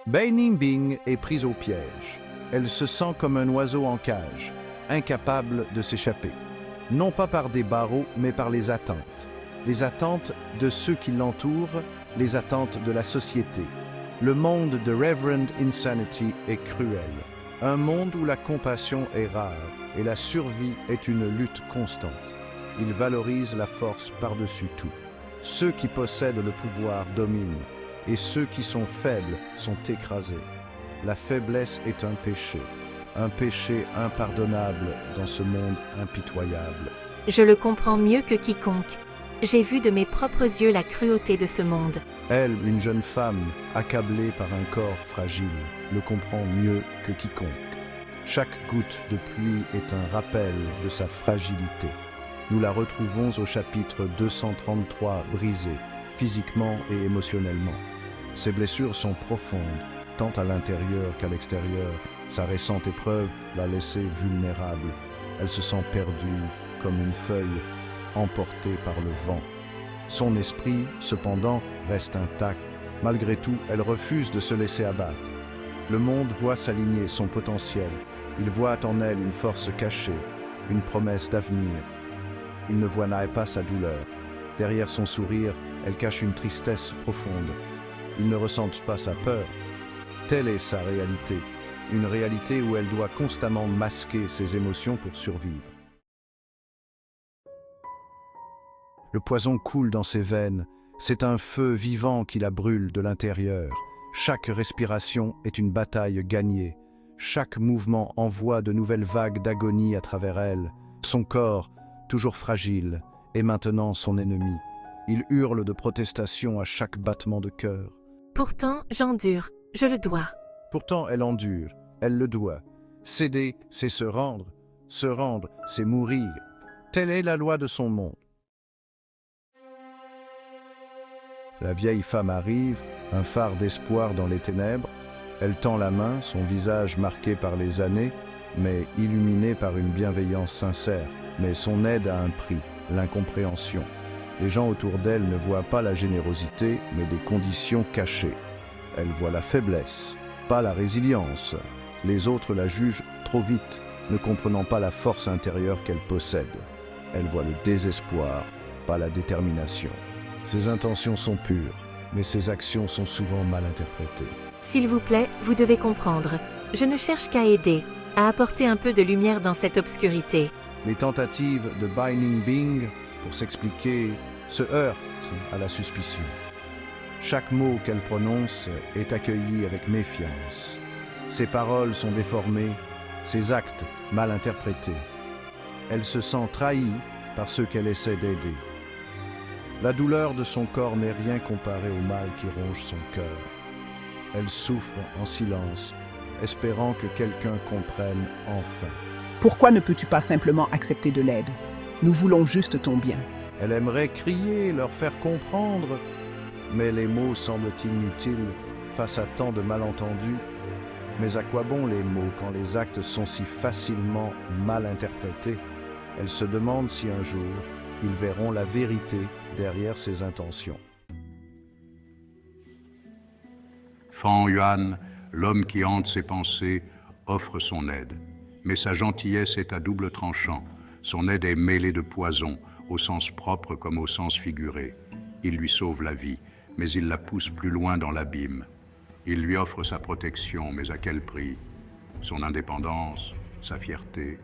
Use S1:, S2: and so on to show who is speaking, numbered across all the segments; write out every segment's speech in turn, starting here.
S1: Bai Ningbing est prise au piège. Elle se sent comme un oiseau en cage, incapable de s'échapper. Non pas par des barreaux, mais par les attentes. Les attentes de ceux qui l'entourent, les attentes de la société. Le monde de Reverend Insanity est cruel. Un monde où la compassion est rare et la survie est une lutte constante. Il valorise la force par-dessus tout. Ceux qui possèdent le pouvoir dominent, et ceux qui sont faibles sont écrasés. La faiblesse est un péché impardonnable dans ce monde impitoyable.
S2: Je le comprends mieux que quiconque. J'ai vu de mes propres yeux la cruauté de ce monde.
S1: Elle, une jeune femme, accablée par un corps fragile, le comprend mieux que quiconque. Chaque goutte de pluie est un rappel de sa fragilité. Nous la retrouvons au chapitre 233, brisée, physiquement et émotionnellement. Ses blessures sont profondes, tant à l'intérieur qu'à l'extérieur. Sa récente épreuve l'a laissée vulnérable. Elle se sent perdue, comme une feuille emportée par le vent. Son esprit, cependant, reste intact. Malgré tout, elle refuse de se laisser abattre. Le monde voit s'aligner son potentiel. Il voit en elle une force cachée, une promesse d'avenir. Il ne voit pas sa douleur. Derrière son sourire, elle cache une tristesse profonde. Il ne ressent pas sa peur. Telle est sa réalité. Une réalité où elle doit constamment masquer ses émotions pour survivre. Le poison coule dans ses veines. C'est un feu vivant qui la brûle de l'intérieur. Chaque respiration est une bataille gagnée. Chaque mouvement envoie de nouvelles vagues d'agonie à travers elle. Son corps, toujours fragile, est maintenant son ennemi. Il hurle de protestation à chaque battement de cœur.
S2: Pourtant, j'endure. Je le dois.
S1: Pourtant, elle endure. Elle le doit. Céder, c'est se rendre. Se rendre, c'est mourir. Telle est la loi de son monde. La vieille femme arrive, un phare d'espoir dans les ténèbres. Elle tend la main, son visage marqué par les années, mais illuminé par une bienveillance sincère. Mais son aide a un prix, l'incompréhension. Les gens autour d'elle ne voient pas la générosité, mais des conditions cachées. Elle voit la faiblesse, pas la résilience. Les autres la jugent trop vite, ne comprenant pas la force intérieure qu'elle possède. Elle voit le désespoir, pas la détermination. Ses intentions sont pures, mais ses actions sont souvent mal interprétées.
S2: S'il vous plaît, vous devez comprendre. Je ne cherche qu'à aider, à apporter un peu de lumière dans cette obscurité.
S1: Les tentatives de Bai Ningbing pour s'expliquer se heurtent à la suspicion. Chaque mot qu'elle prononce est accueilli avec méfiance. Ses paroles sont déformées, ses actes mal interprétés. Elle se sent trahie par ceux qu'elle essaie d'aider. La douleur de son corps n'est rien comparée au mal qui ronge son cœur. Elle souffre en silence, espérant que quelqu'un comprenne enfin.
S3: Pourquoi ne peux-tu pas simplement accepter de l'aide? Nous voulons juste ton bien.
S1: Elle aimerait crier, leur faire comprendre, mais les mots semblent inutiles face à tant de malentendus. Mais à quoi bon les mots quand les actes sont si facilement mal interprétés? Elle se demande si un jour, ils verront la vérité derrière ses intentions.
S4: Fang Yuan, l'homme qui hante ses pensées, offre son aide. Mais sa gentillesse est à double tranchant. Son aide est mêlée de poison, au sens propre comme au sens figuré. Il lui sauve la vie, mais il la pousse plus loin dans l'abîme. Il lui offre sa protection, mais à quel prix? Son indépendance, sa fierté,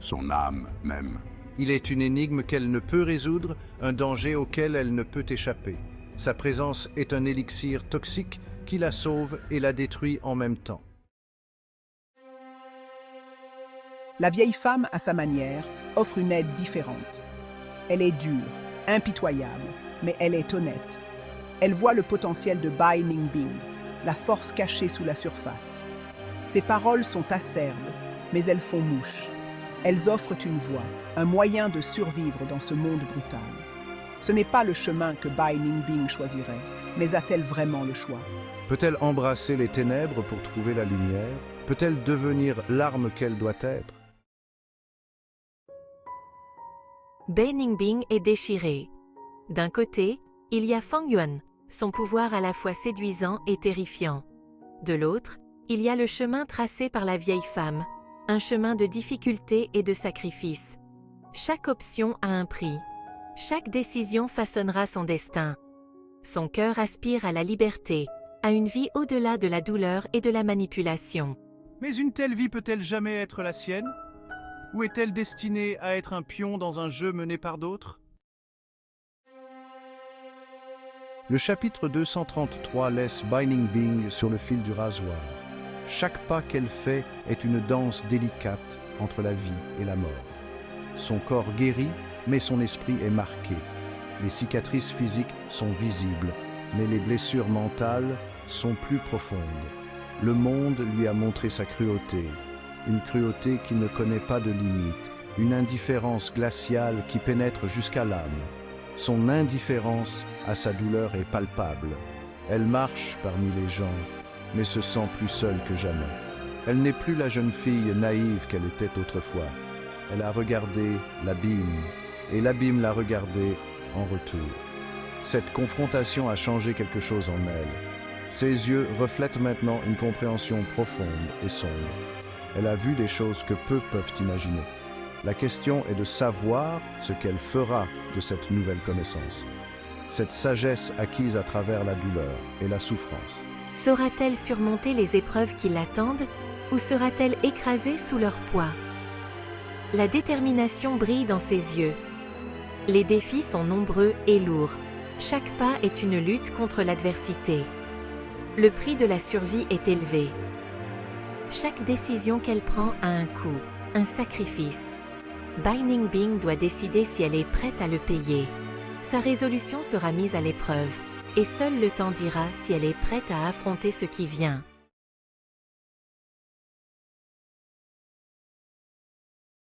S4: son âme même.
S1: Il est une énigme qu'elle ne peut résoudre, un danger auquel elle ne peut échapper. Sa présence est un élixir toxique qui la sauve et la détruit en même temps.
S3: La vieille femme, à sa manière, offre une aide différente. Elle est dure, impitoyable, mais elle est honnête. Elle voit le potentiel de Bai Ningbing, la force cachée sous la surface. Ses paroles sont acerbes, mais elles font mouche. Elles offrent une voie, un moyen de survivre dans ce monde brutal. Ce n'est pas le chemin que Bai Ningbing choisirait, mais a-t-elle vraiment le choix?
S1: Peut-elle embrasser les ténèbres pour trouver la lumière? Peut-elle devenir l'arme qu'elle doit être?
S2: Bai Ningbing est déchiré. D'un côté, il y a Fang Yuan, son pouvoir à la fois séduisant et terrifiant. De l'autre, il y a le chemin tracé par la vieille femme, un chemin de difficulté et de sacrifice. Chaque option a un prix. Chaque décision façonnera son destin. Son cœur aspire à la liberté, à une vie au-delà de la douleur et de la manipulation.
S5: Mais une telle vie peut-elle jamais être la sienne? Ou est-elle destinée à être un pion dans un jeu mené par d'autres?
S1: Le chapitre 233 laisse Binding Bing sur le fil du rasoir. Chaque pas qu'elle fait est une danse délicate entre la vie et la mort. Son corps guérit, mais son esprit est marqué. Les cicatrices physiques sont visibles, mais les blessures mentales sont plus profondes. Le monde lui a montré sa cruauté, une cruauté qui ne connaît pas de limite, une indifférence glaciale qui pénètre jusqu'à l'âme. Son indifférence à sa douleur est palpable. Elle marche parmi les gens, mais se sent plus seule que jamais. Elle n'est plus la jeune fille naïve qu'elle était autrefois. Elle a regardé l'abîme, et l'abîme l'a regardée en retour. Cette confrontation a changé quelque chose en elle. Ses yeux reflètent maintenant une compréhension profonde et sombre. Elle a vu des choses que peu peuvent imaginer. La question est de savoir ce qu'elle fera de cette nouvelle connaissance. Cette sagesse acquise à travers la douleur et la souffrance.
S2: Saura-t-elle surmonter les épreuves qui l'attendent ou sera-t-elle écrasée sous leur poids? La détermination brille dans ses yeux. Les défis sont nombreux et lourds. Chaque pas est une lutte contre l'adversité. Le prix de la survie est élevé. Chaque décision qu'elle prend a un coût, un sacrifice. Binding Bing doit décider si elle est prête à le payer. Sa résolution sera mise à l'épreuve, et seul le temps dira si elle est prête à affronter ce qui vient.